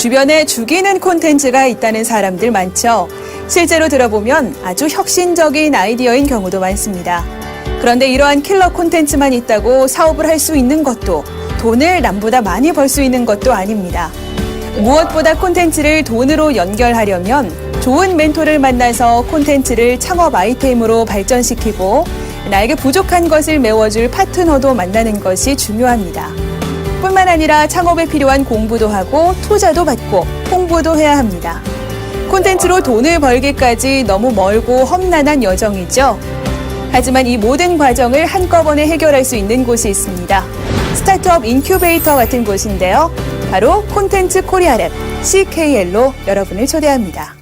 주변에 죽이는 콘텐츠가 있다는 사람들 많죠. 실제로 들어보면 아주 혁신적인 아이디어인 경우도 많습니다. 그런데 이러한 킬러 콘텐츠만 있다고 사업을 할 수 있는 것도 돈을 남보다 많이 벌 수 있는 것도 아닙니다. 무엇보다 콘텐츠를 돈으로 연결하려면 좋은 멘토를 만나서 콘텐츠를 창업 아이템으로 발전시키고 나에게 부족한 것을 메워줄 파트너도 만나는 것이 중요합니다. 뿐만 아니라 창업에 필요한 공부도 하고 투자도 받고 홍보도 해야 합니다. 콘텐츠로 돈을 벌기까지 너무 멀고 험난한 여정이죠. 하지만 이 모든 과정을 한꺼번에 해결할 수 있는 곳이 있습니다. 스타트업 인큐베이터 같은 곳인데요. 바로 콘텐츠 코리아랩 CKL로 여러분을 초대합니다.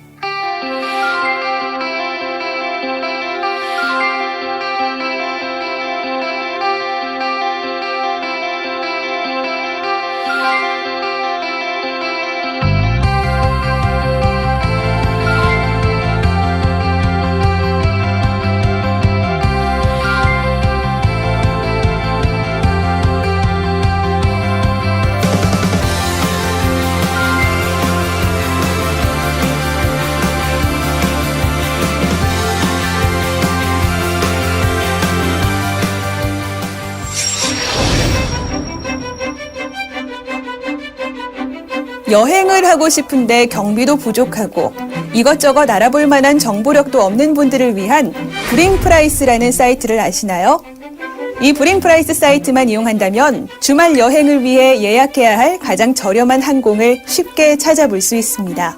여행을 하고 싶은데 경비도 부족하고 이것저것 알아볼 만한 정보력도 없는 분들을 위한 브링프라이스라는 사이트를 아시나요? 이 브링프라이스 사이트만 이용한다면 주말 여행을 위해 예약해야 할 가장 저렴한 항공을 쉽게 찾아볼 수 있습니다.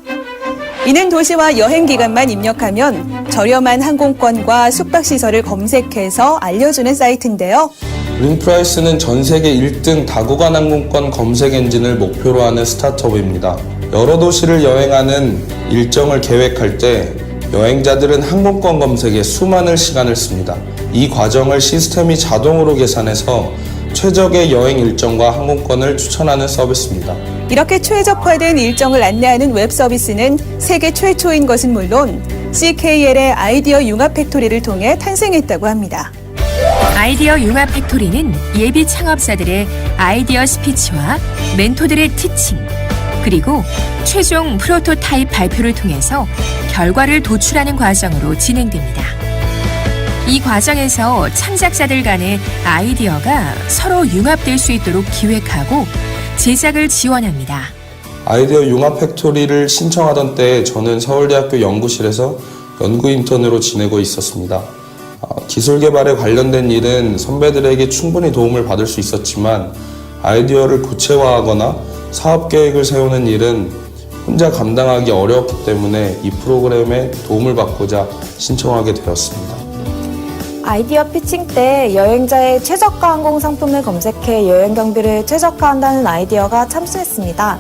이는 도시와 여행 기간만 입력하면 저렴한 항공권과 숙박시설을 검색해서 알려주는 사이트인데요. 브링프라이스는 전 세계 1등 다구간 항공권 검색 엔진을 목표로 하는 스타트업입니다. 여러 도시를 여행하는 일정을 계획할 때 여행자들은 항공권 검색에 수많은 시간을 씁니다. 이 과정을 시스템이 자동으로 계산해서 최적의 여행 일정과 항공권을 추천하는 서비스입니다. 이렇게 최적화된 일정을 안내하는 웹 서비스는 세계 최초인 것은 물론 CKL의 아이디어 융합 팩토리를 통해 탄생했다고 합니다. 아이디어 융합 팩토리는 예비 창업자들의 아이디어 스피치와 멘토들의 티칭, 그리고 최종 프로토타입 발표를 통해서 결과를 도출하는 과정으로 진행됩니다. 이 과정에서 창작자들 간의 아이디어가 서로 융합될 수 있도록 기획하고 제작을 지원합니다. 아이디어 융합 팩토리를 신청하던 때 저는 서울대학교 연구실에서 연구 인턴으로 지내고 있었습니다. 기술 개발에 관련된 일은 선배들에게 충분히 도움을 받을 수 있었지만 아이디어를 구체화하거나 사업 계획을 세우는 일은 혼자 감당하기 어려웠기 때문에 이 프로그램에 도움을 받고자 신청하게 되었습니다. 아이디어 피칭 때 여행자의 최저가 항공 상품을 검색해 여행 경비를 최저화한다는 아이디어가 참신했습니다.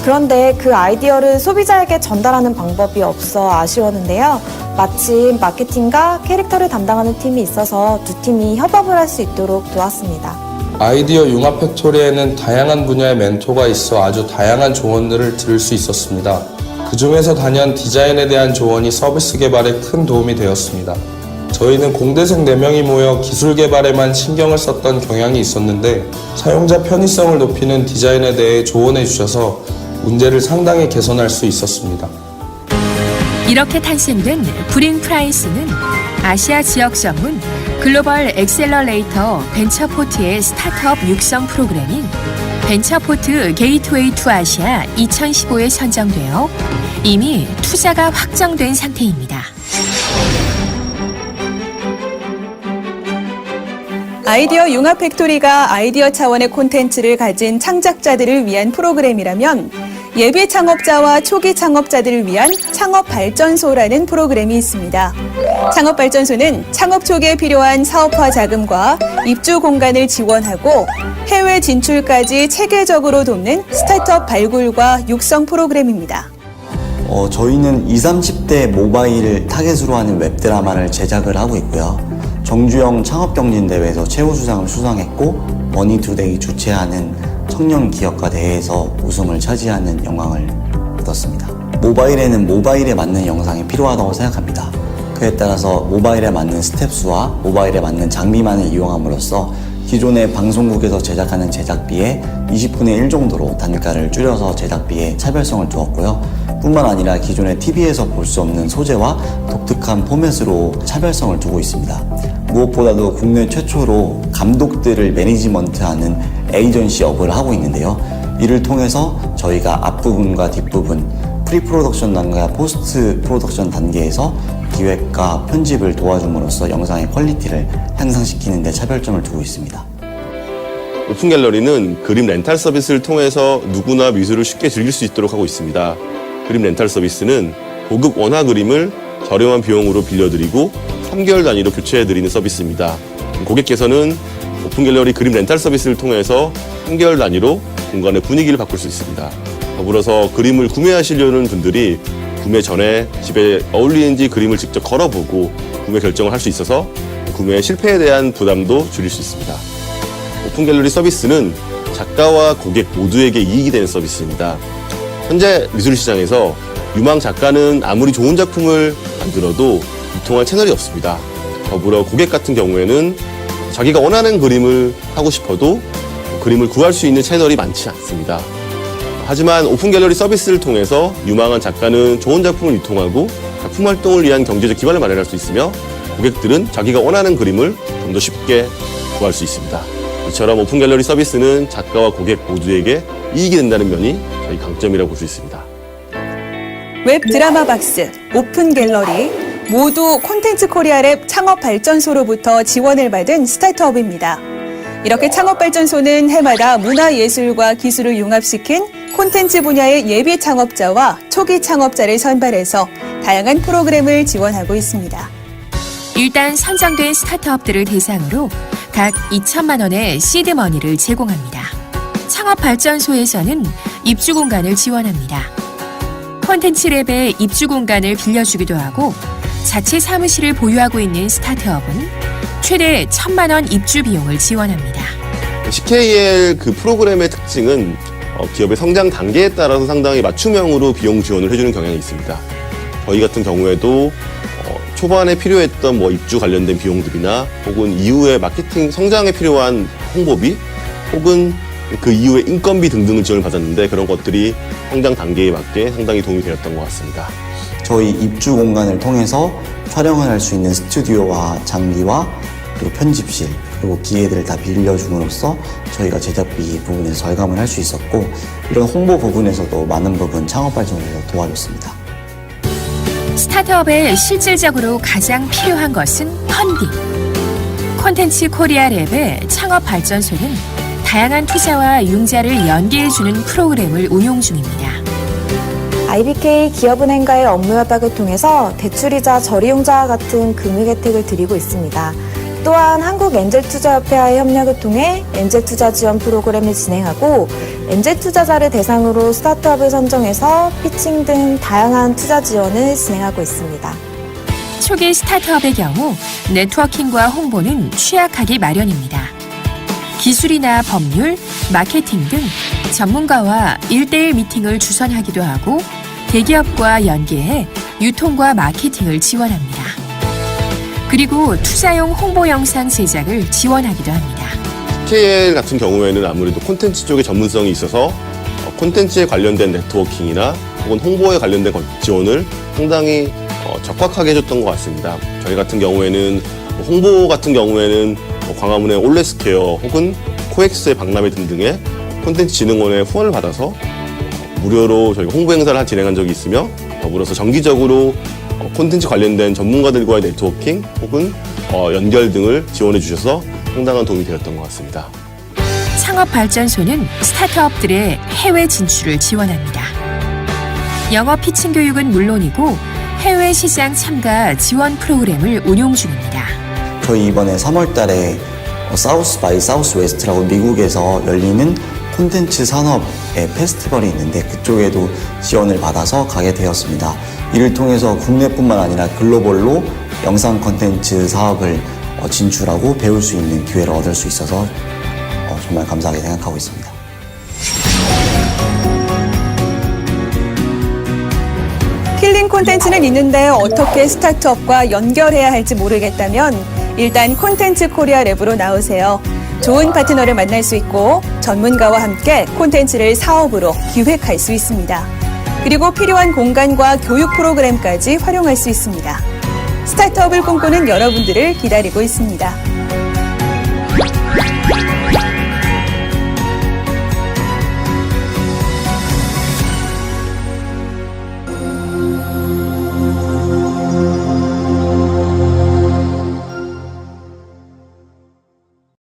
그런데 그 아이디어를 소비자에게 전달하는 방법이 없어 아쉬웠는데요. 마침 마케팅과 캐릭터를 담당하는 팀이 있어서 두 팀이 협업을 할 수 있도록 도왔습니다. 아이디어 융합 팩토리에는 다양한 분야의 멘토가 있어 아주 다양한 조언들을 들을 수 있었습니다. 그 중에서 단연 디자인에 대한 조언이 서비스 개발에 큰 도움이 되었습니다. 저희는 공대생 4명이 모여 기술 개발에만 신경을 썼던 경향이 있었는데 사용자 편의성을 높이는 디자인에 대해 조언해 주셔서 문제를 상당히 개선할 수 있었습니다. 이렇게 탄생된 브링프라이스는 아시아 지역 전문 글로벌 엑셀러레이터 벤처포트의 스타트업 육성 프로그램인 벤처포트 게이트웨이 투 아시아 2015에 선정되어 이미 투자가 확정된 상태입니다. 아이디어 융합 팩토리가 아이디어 차원의 콘텐츠를 가진 창작자들을 위한 프로그램이라면 예비 창업자와 초기 창업자들을 위한 창업발전소라는 프로그램이 있습니다. 창업발전소는 창업 초기에 필요한 사업화 자금과 입주 공간을 지원하고 해외 진출까지 체계적으로 돕는 스타트업 발굴과 육성 프로그램입니다. 저희는 20, 30대 모바일을 타겟으로 하는 웹드라마를 제작을 하고 있고요. 정주영 창업경진대회에서 최우수상을 수상했고 머니투데이 주최하는 청년 기업가 대회에서 우승을 차지하는 영광을 얻었습니다. 모바일에는 모바일에 맞는 영상이 필요하다고 생각합니다. 그에 따라서 모바일에 맞는 스텝수와 모바일에 맞는 장비만을 이용함으로써 기존의 방송국에서 제작하는 제작비의 20분의 1 정도로 단가를 줄여서 제작비에 차별성을 두었고요. 뿐만 아니라 기존의 TV에서 볼 수 없는 소재와 독특한 포맷으로 차별성을 두고 있습니다. 무엇보다도 국내 최초로 감독들을 매니지먼트하는 에이전시 업을 하고 있는데요. 이를 통해서 저희가 앞부분과 뒷부분, 프리프로덕션 단계와 포스트 프로덕션 단계에서 기획과 편집을 도와줌으로써 영상의 퀄리티를 향상시키는 데 차별점을 두고 있습니다. 오픈 갤러리는 그림 렌탈 서비스를 통해서 누구나 미술을 쉽게 즐길 수 있도록 하고 있습니다. 그림 렌탈 서비스는 고급 원화 그림을 저렴한 비용으로 빌려드리고 3개월 단위로 교체해드리는 서비스입니다. 고객께서는 오픈 갤러리 그림 렌탈 서비스를 통해서 3개월 단위로 공간의 분위기를 바꿀 수 있습니다. 더불어서 그림을 구매하시려는 분들이 구매 전에 집에 어울리는지 그림을 직접 걸어보고 구매 결정을 할 수 있어서 구매 실패에 대한 부담도 줄일 수 있습니다. 오픈 갤러리 서비스는 작가와 고객 모두에게 이익이 되는 서비스입니다. 현재 미술시장에서 유망 작가는 아무리 좋은 작품을 만들어도 유통할 채널이 없습니다. 더불어 고객 같은 경우에는 자기가 원하는 그림을 하고 싶어도 그림을 구할 수 있는 채널이 많지 않습니다. 하지만 오픈 갤러리 서비스를 통해서 유망한 작가는 좋은 작품을 유통하고 작품 활동을 위한 경제적 기반을 마련할 수 있으며 고객들은 자기가 원하는 그림을 좀 더 쉽게 구할 수 있습니다. 이처럼 오픈 갤러리 서비스는 작가와 고객 모두에게 이익이 된다는 면이 저희 강점이라고 볼 수 있습니다. 웹 드라마 박스, 오픈 갤러리 모두 콘텐츠 코리아랩 창업 발전소로부터 지원을 받은 스타트업입니다. 이렇게 창업 발전소는 해마다 문화예술과 기술을 융합시킨 콘텐츠 분야의 예비 창업자와 초기 창업자를 선발해서 다양한 프로그램을 지원하고 있습니다. 일단 선정된 스타트업들을 대상으로 각 2천만 원의 시드머니를 제공합니다. 창업발전소에서는 입주 공간을 지원합니다. 콘텐츠랩에 입주 공간을 빌려주기도 하고 자체 사무실을 보유하고 있는 스타트업은 최대 1,000만 원 입주 비용을 지원합니다. CKL 그 프로그램의 특징은 기업의 성장 단계에 따라서 상당히 맞춤형으로 비용 지원을 해주는 경향이 있습니다. 저희 같은 경우에도 초반에 필요했던 입주 관련된 비용들이나 혹은 이후에 마케팅 성장에 필요한 홍보비 혹은 그 이후에 인건비 등등을 지원을 받았는데 그런 것들이 성장 단계에 맞게 상당히 도움이 되었던 것 같습니다. 저희 입주 공간을 통해서 촬영을 할 수 있는 스튜디오와 장비와 그리고 편집실 그리고 기계들을 다 빌려줌으로써 저희가 제작비 부분에서 절감을 할 수 있었고 이런 홍보 부분에서도 많은 부분 창업발전소에서 도와줬습니다. 스타트업에 실질적으로 가장 필요한 것은 펀딩. 콘텐츠 코리아 랩의 창업발전소는 다양한 투자와 융자를 연계해주는 프로그램을 운용 중입니다. IBK 기업은행과의 업무 협약을 통해서 대출이자 저리융자와 같은 금융 혜택을 드리고 있습니다. 또한 한국엔젤투자협회와의 협력을 통해 엔젤투자 지원 프로그램을 진행하고 엔젤투자자를 대상으로 스타트업을 선정해서 피칭 등 다양한 투자 지원을 진행하고 있습니다. 초기 스타트업의 경우 네트워킹과 홍보는 취약하기 마련입니다. 기술이나 법률, 마케팅 등 전문가와 1대1 미팅을 주선하기도 하고 대기업과 연계해 유통과 마케팅을 지원합니다. 그리고 투자용 홍보 영상 제작을 지원하기도 합니다. CKL 같은 경우에는 아무래도 콘텐츠 쪽에 전문성이 있어서 콘텐츠에 관련된 네트워킹이나 혹은 홍보에 관련된 지원을 상당히 적확하게 해줬던 것 같습니다. 저희 같은 경우에는 홍보 같은 경우에는 광화문의 올레스퀘어 혹은 코엑스의 박람회 등등의 콘텐츠진흥원의 후원을 받아서 무료로 저희가 홍보 행사를 진행한 적이 있으며 더불어서 정기적으로 콘텐츠 관련된 전문가들과의 네트워킹 혹은 연결 등을 지원해 주셔서 상당한 도움이 되었던 것 같습니다. 창업발전소는 스타트업들의 해외 진출을 지원합니다. 영어 피칭 교육은 물론이고 해외 시장 참가 지원 프로그램을 운용 중입니다. 저희 이번에 3월 달에 사우스 바이 사우스 웨스트라고 미국에서 열리는 콘텐츠 산업의 페스티벌이 있는데 그쪽에도 지원을 받아서 가게 되었습니다. 이를 통해서 국내뿐만 아니라 글로벌로 영상 콘텐츠 사업을 진출하고 배울 수 있는 기회를 얻을 수 있어서 정말 감사하게 생각하고 있습니다. 힐링 콘텐츠는 있는데 어떻게 스타트업과 연결해야 할지 모르겠다면 일단 콘텐츠 코리아 랩으로 나오세요. 좋은 파트너를 만날 수 있고 전문가와 함께 콘텐츠를 사업으로 기획할 수 있습니다. 그리고 필요한 공간과 교육 프로그램까지 활용할 수 있습니다. 스타트업을 꿈꾸는 여러분들을 기다리고 있습니다.